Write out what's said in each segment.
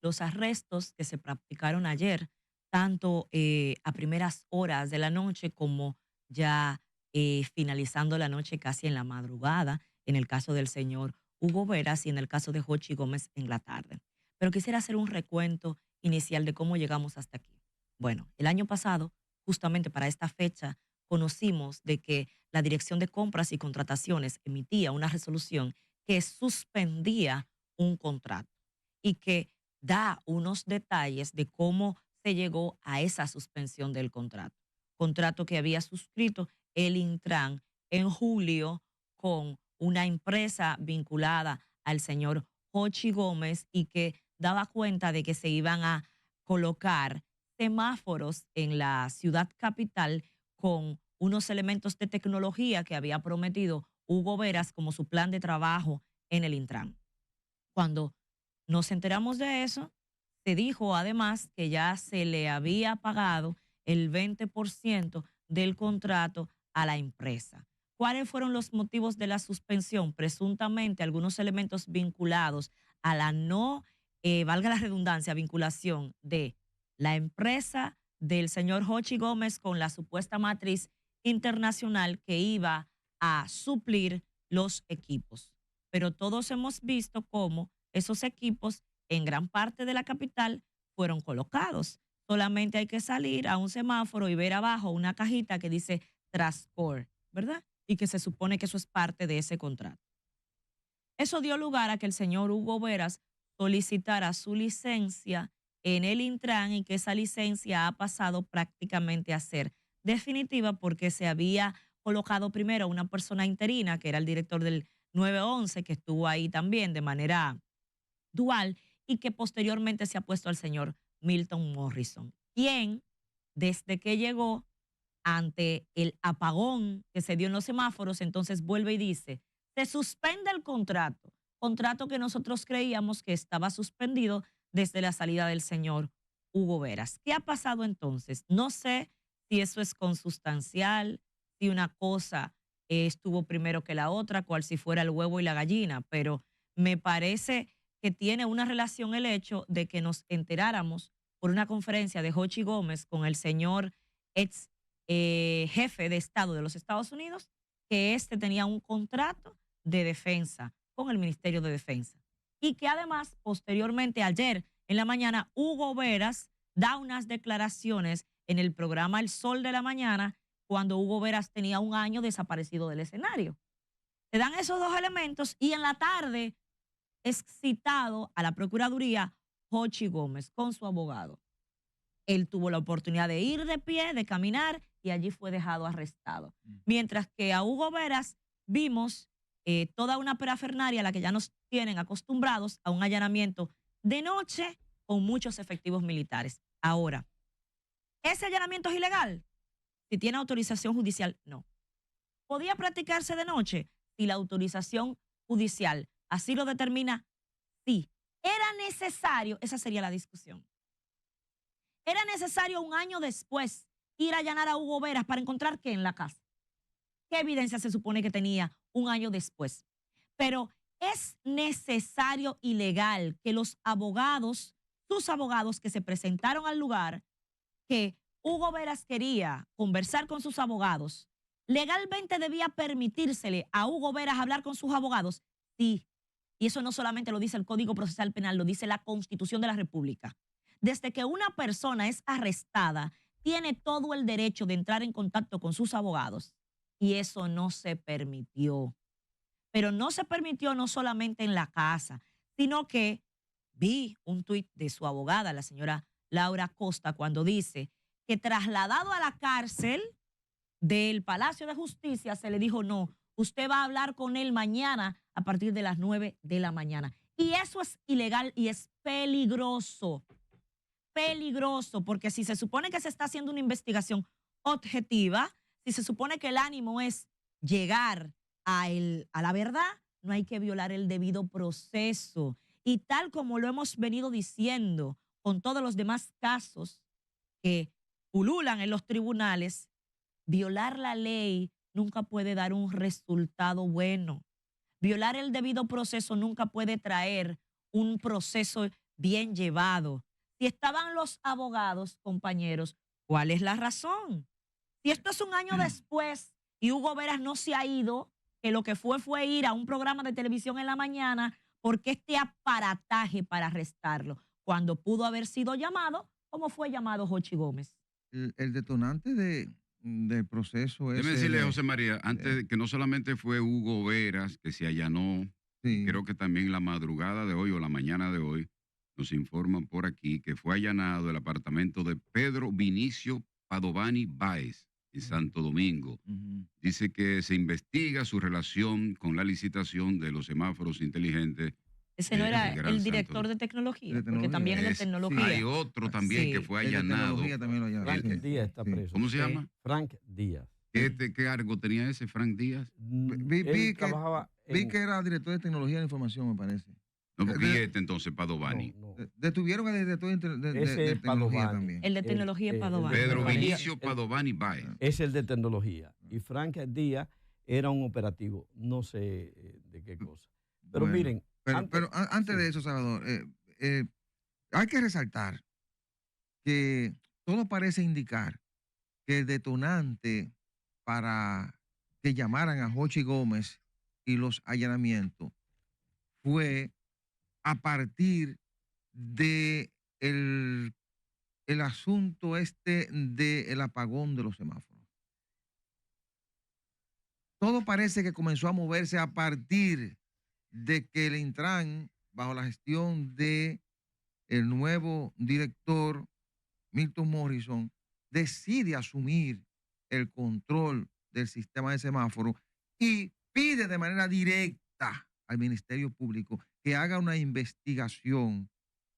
los arrestos que se practicaron ayer, tanto a primeras horas de la noche como ya finalizando la noche casi en la madrugada, en el caso del señor Hugo Veras y en el caso de Jochi Gómez en la tarde. Pero quisiera hacer un recuento inicial de cómo llegamos hasta aquí. Bueno, el año pasado, justamente para esta fecha, conocimos de que la Dirección de Compras y Contrataciones emitía una resolución que suspendía un contrato y que da unos detalles de cómo se llegó a esa suspensión del contrato. Contrato que había suscrito el Intran en julio con una empresa vinculada al señor Jochi Gómez y que daba cuenta de que se iban a colocar semáforos en la ciudad capital con unos elementos de tecnología que había prometido Hugo Veras como su plan de trabajo en el Intran. Cuando nos enteramos de eso, se dijo además que ya se le había pagado el 20% del contrato a la empresa. ¿Cuáles fueron los motivos de la suspensión? Presuntamente algunos elementos vinculados a la no, valga la redundancia, vinculación de la empresa del señor Jochi Gómez con la supuesta matriz internacional que iba a suplir los equipos. Pero todos hemos visto cómo esos equipos en gran parte de la capital fueron colocados. Solamente hay que salir a un semáforo y ver abajo una cajita que dice Trascore, ¿verdad? Y que se supone que eso es parte de ese contrato. Eso dio lugar a que el señor Hugo Veras solicitara su licencia en el Intran y que esa licencia ha pasado prácticamente a ser definitiva porque se había colocado primero una persona interina, que era el director del 911, que estuvo ahí también de manera dual y que posteriormente se ha puesto al señor Milton Morrison, quien desde que llegó ante el apagón que se dio en los semáforos, entonces vuelve y dice, se suspende el contrato, contrato que nosotros creíamos que estaba suspendido desde la salida del señor Hugo Veras. ¿Qué ha pasado entonces? No sé si eso es consustancial, si una cosa estuvo primero que la otra, cual si fuera el huevo y la gallina, pero me parece que tiene una relación el hecho de que nos enteráramos por una conferencia de Jochi Gómez con el señor ex jefe de Estado de los Estados Unidos, que este tenía un contrato de defensa con el Ministerio de Defensa. Y que además, posteriormente, ayer en la mañana, Hugo Veras da unas declaraciones en el programa El Sol de la Mañana, cuando Hugo Veras tenía un año desaparecido del escenario. Se dan esos dos elementos y en la tarde es citado a la Procuraduría Jochi Gómez con su abogado. Él tuvo la oportunidad de ir de pie, de caminar, y allí fue dejado arrestado. Mientras que a Hugo Veras vimos toda una parafernaria a la que ya nos tienen acostumbrados a un allanamiento de noche con muchos efectivos militares. Ahora, ¿ese allanamiento es ilegal? Si tiene autorización judicial, no. ¿Podía practicarse de noche? Si la autorización judicial así lo determina, sí. ¿Era necesario? Esa sería la discusión. ¿Era necesario un año después ir a allanar a Hugo Veras para encontrar qué en la casa? ¿Qué evidencia se supone que tenía un año después? Pero es necesario y legal que los abogados, sus abogados que se presentaron al lugar, que Hugo Veras quería conversar con sus abogados, legalmente debía permitírsele a Hugo Veras hablar con sus abogados. Sí, y eso no solamente lo dice el Código Procesal Penal, lo dice la Constitución de la República. Desde que una persona es arrestada, tiene todo el derecho de entrar en contacto con sus abogados. Y eso no se permitió. Pero no se permitió no solamente en la casa, sino que vi un tuit de su abogada, la señora Laura Costa, cuando dice que trasladado a la cárcel del Palacio de Justicia se le dijo no, usted va a hablar con él mañana a partir de las 9 de la mañana. Y eso es ilegal y es peligroso. Peligroso, porque si se supone que se está haciendo una investigación objetiva, si se supone que el ánimo es llegar a la verdad, no hay que violar el debido proceso. Y tal como lo hemos venido diciendo con todos los demás casos que pululan en los tribunales, violar la ley nunca puede dar un resultado bueno. Violar el debido proceso nunca puede traer un proceso bien llevado. Si estaban los abogados, compañeros, ¿cuál es la razón? Si esto es un año después y Hugo Veras no se ha ido, que lo que fue ir a un programa de televisión en la mañana, ¿por qué este aparataje para arrestarlo? Cuando pudo haber sido llamado, ¿cómo fue llamado Jochi Gómez? El detonante del proceso Déjeme ese decirle, José María, antes que no solamente fue Hugo Veras que se allanó, y sí. creo que también la madrugada de hoy o la mañana de hoy nos informan por aquí que fue allanado el apartamento de Pedro Vinicio Padovani Báez en Santo Domingo. Dice que se investiga su relación con la licitación de los semáforos inteligentes. Ese no era el director de tecnología, porque también es de tecnología. Hay otro también que fue allanado. Frank Díaz está preso. ¿Cómo se llama? Frank Díaz. ¿Qué cargo tenía ese Frank Díaz? Vi que era director de tecnología de la información, me parece. No, porque entonces Padovani. Detuvieron al director de tecnología también. El de tecnología es Padovani. Pedro Vinicio Padovani Báez. Es el de tecnología. Y Frank Díaz era un operativo, no sé de qué cosa. Pero bueno, miren. Pero antes de eso, Salvador, hay que resaltar que todo parece indicar que el detonante para que llamaran a Jochi Gómez y los allanamientos fue a partir de el asunto del apagón de los semáforos. Todo parece que comenzó a moverse a partir de que el Intran, bajo la gestión de el nuevo director Milton Morrison, decide asumir el control del sistema de semáforo y pide de manera directa al Ministerio Público que haga una investigación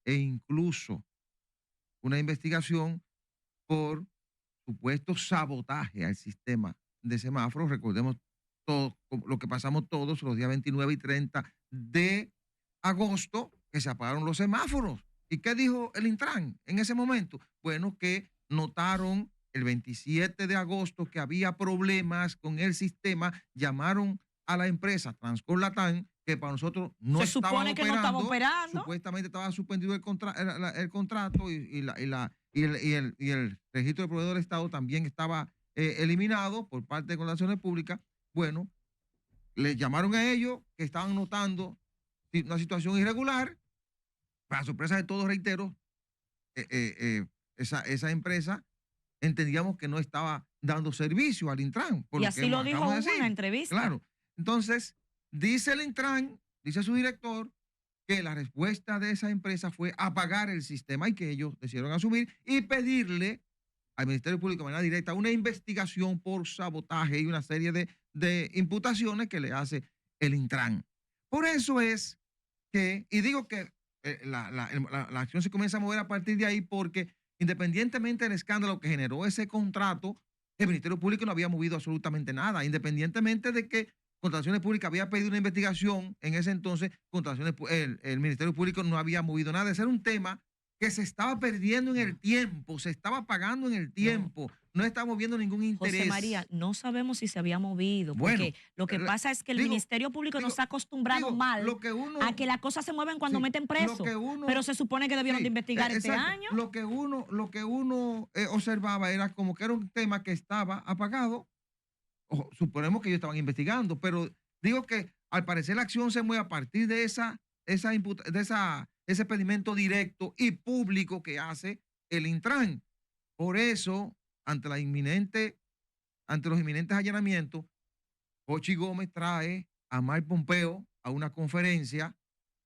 e incluso una investigación por supuesto sabotaje al sistema de semáforos. Recordemos todo lo que pasamos todos los días 29 y 30 de agosto, que se apagaron los semáforos. ¿Y qué dijo el Intran en ese momento? Bueno, que notaron el 27 de agosto que había problemas con el sistema, llamaron a la empresa Transcor Latam, que para nosotros no estaba operando, supuestamente estaba suspendido el contrato y el registro de proveedor del Estado también estaba eliminado por parte de Contrataciones Públicas. Bueno, le llamaron a ellos que estaban notando una situación irregular. Para sorpresa de todos, reitero, esa empresa entendíamos que no estaba dando servicio al Intran. Y así lo dijo en la entrevista. Claro. Entonces, dice el Intran, dice su director, que la respuesta de esa empresa fue apagar el sistema y que ellos decidieron asumir y pedirle al Ministerio Público de manera directa una investigación por sabotaje y una serie de imputaciones que le hace el Intran. Por eso es que, y digo que la acción se comienza a mover a partir de ahí porque independientemente del escándalo que generó ese contrato, el Ministerio Público no había movido absolutamente nada, independientemente de que Contrataciones Públicas había pedido una investigación en ese entonces, el Ministerio Público no había movido nada. Ese era un tema que se estaba perdiendo en el tiempo, se estaba pagando en el tiempo, no estábamos viendo ningún interés. José María, no sabemos si se había movido, porque lo que pasa es que el Ministerio Público nos ha acostumbrado mal a que las cosas se mueven cuando meten preso, pero se supone que debieron de investigar este año. Lo que uno observaba era como que era un tema que estaba apagado. Suponemos que ellos estaban investigando, pero digo que al parecer la acción se mueve a partir de ese pedimento directo y público que hace el Intran. Por eso, ante los inminentes allanamientos, Jochi Gómez trae a Mike Pompeo a una conferencia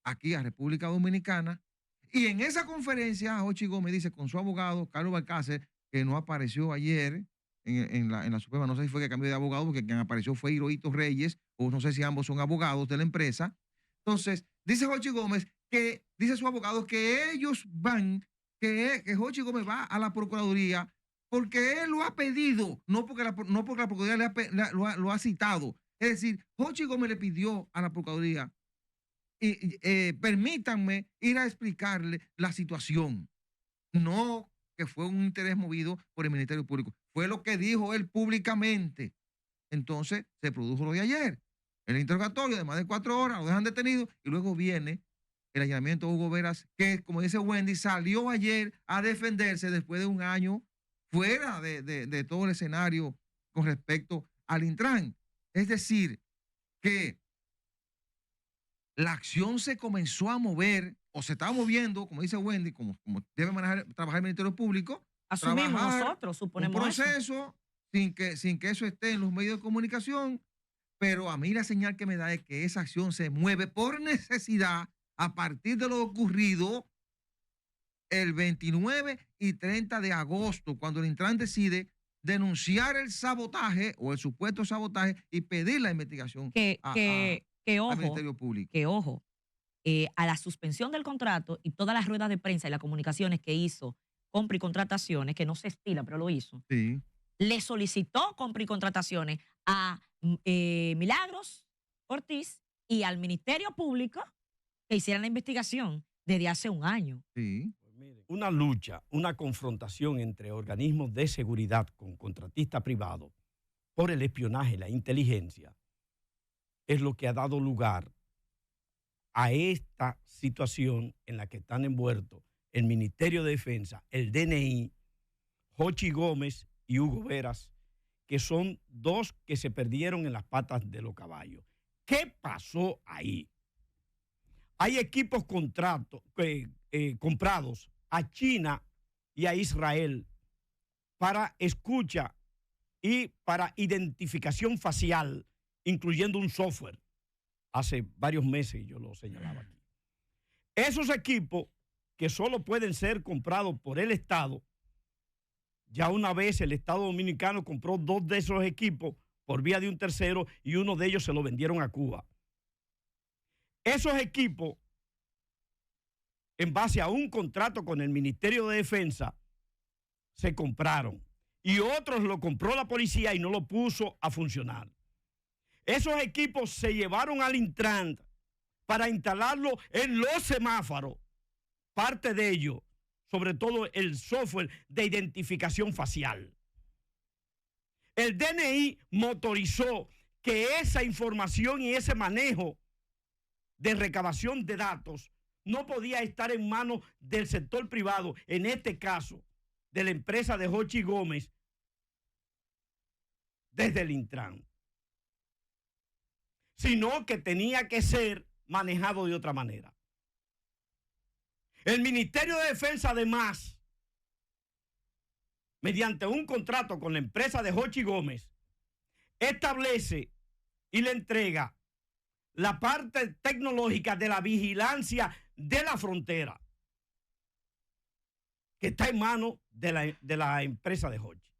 aquí a República Dominicana, y en esa conferencia Jochi Gómez dice con su abogado Carlos Balcácer, que no apareció ayer en la Suprema, no sé si fue que cambió de abogado, porque quien apareció fue Hirohito Reyes, o no sé si ambos son abogados de la empresa. Entonces, dice Jochi Gómez que, dice su abogado, que ellos van, que Jochi Gómez va a la Procuraduría porque él lo ha pedido, no porque la Procuraduría lo ha citado. Es decir, Jochi Gómez le pidió a la Procuraduría, permítanme ir a explicarle la situación. No que fue un interés movido por el Ministerio Público. Fue lo que dijo él públicamente. Entonces, se produjo lo de ayer. El interrogatorio de más de 4 horas, lo dejan detenido y luego viene el allanamiento de Hugo Veras, que, como dice Wendy, salió ayer a defenderse después de un año fuera de todo el escenario con respecto al Intran. Es decir, que la acción se comenzó a mover o se estaba moviendo, como dice Wendy, como debe trabajar el Ministerio Público. Asumimos nosotros, suponemos un proceso sin que eso esté en los medios de comunicación, pero a mí la señal que me da es que esa acción se mueve por necesidad a partir de lo ocurrido el 29 y 30 de agosto, cuando el Intran decide denunciar el sabotaje o el supuesto sabotaje y pedir la investigación al Ministerio Público. Que ojo, a la suspensión del contrato y todas las ruedas de prensa y las comunicaciones que hizo Compra y Contrataciones, que no se estila, pero lo hizo, sí, le solicitó Compra y Contrataciones a Milagros Ortiz y al Ministerio Público que hicieran la investigación desde hace un año. Sí. Una lucha, una confrontación entre organismos de seguridad con contratistas privados por el espionaje y la inteligencia es lo que ha dado lugar a esta situación en la que están envueltos el Ministerio de Defensa, el DNI, Jochi Gómez y Hugo Veras, que son dos que se perdieron en las patas de los caballos. ¿Qué pasó ahí? Hay equipos comprados a China y a Israel para escucha y para identificación facial, incluyendo un software. Hace varios meses yo lo señalaba aquí. Esos equipos que solo pueden ser comprados por el Estado, ya una vez el Estado Dominicano compró 2 de esos equipos por vía de un tercero y uno de ellos se lo vendieron a Cuba. Esos equipos, en base a un contrato con el Ministerio de Defensa, se compraron. Y otros lo compró la policía y no lo puso a funcionar. Esos equipos se llevaron al Intran para instalarlo en los semáforos. Parte de ello, sobre todo el software de identificación facial. El DNI motorizó que esa información y ese manejo de recabación de datos no podía estar en manos del sector privado, en este caso, de la empresa de Jochi Gómez, desde el Intran, sino que tenía que ser manejado de otra manera. El Ministerio de Defensa, además, mediante un contrato con la empresa de Jochi Gómez, establece y le entrega la parte tecnológica de la vigilancia de la frontera, que está en manos de la empresa de Jochi.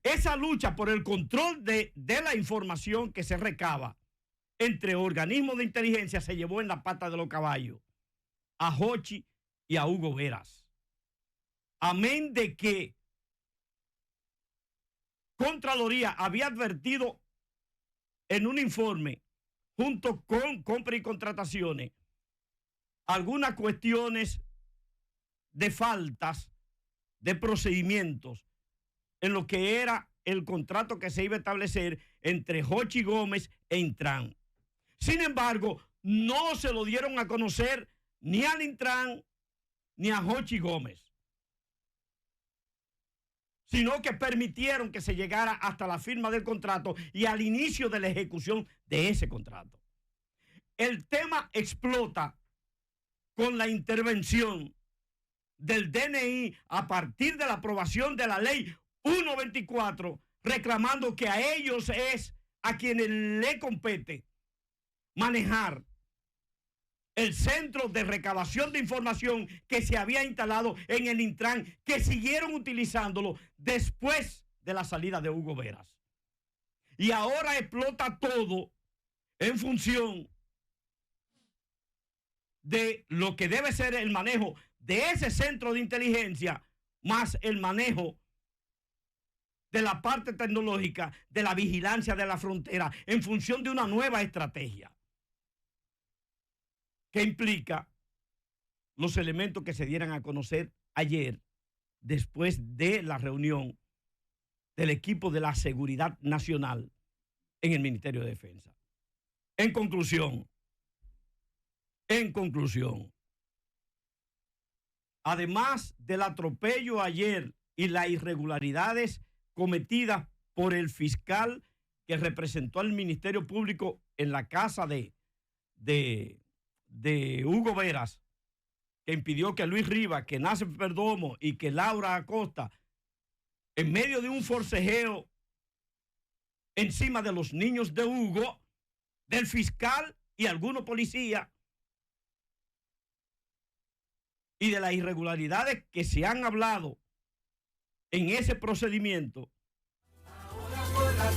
Esa lucha por el control de la información que se recaba entre organismos de inteligencia se llevó en la pata de los caballos a Jochi y a Hugo Veras. Amén de que Contraloría había advertido en un informe junto con Compra y Contrataciones algunas cuestiones de faltas de procedimientos en lo que era el contrato que se iba a establecer entre Jochi Gómez e Intran. Sin embargo, no se lo dieron a conocer ni al Intran ni a Jochi Gómez, sino que permitieron que se llegara hasta la firma del contrato y al inicio de la ejecución de ese contrato. El tema explota con la intervención del DNI a partir de la aprobación de la ley 124, reclamando que a ellos es a quienes le compete manejar el centro de recabación de información que se había instalado en el Intran, que siguieron utilizándolo después de la salida de Hugo Veras. Y ahora explota todo en función de lo que debe ser el manejo de ese centro de inteligencia, más el manejo de la parte tecnológica de la vigilancia de la frontera en función de una nueva estrategia que implica los elementos que se dieran a conocer ayer después de la reunión del equipo de la seguridad nacional en el Ministerio de Defensa. En conclusión, En conclusión, además del atropello ayer y las irregularidades cometidas por el fiscal que representó al Ministerio Público en la casa de Hugo Veras, que impidió que Luis Rivas, que Nasser Perdomo y que Laura Acosta, en medio de un forcejeo encima de los niños de Hugo, del fiscal y algunos policías, y de las irregularidades que se han hablado en ese procedimiento. Ahora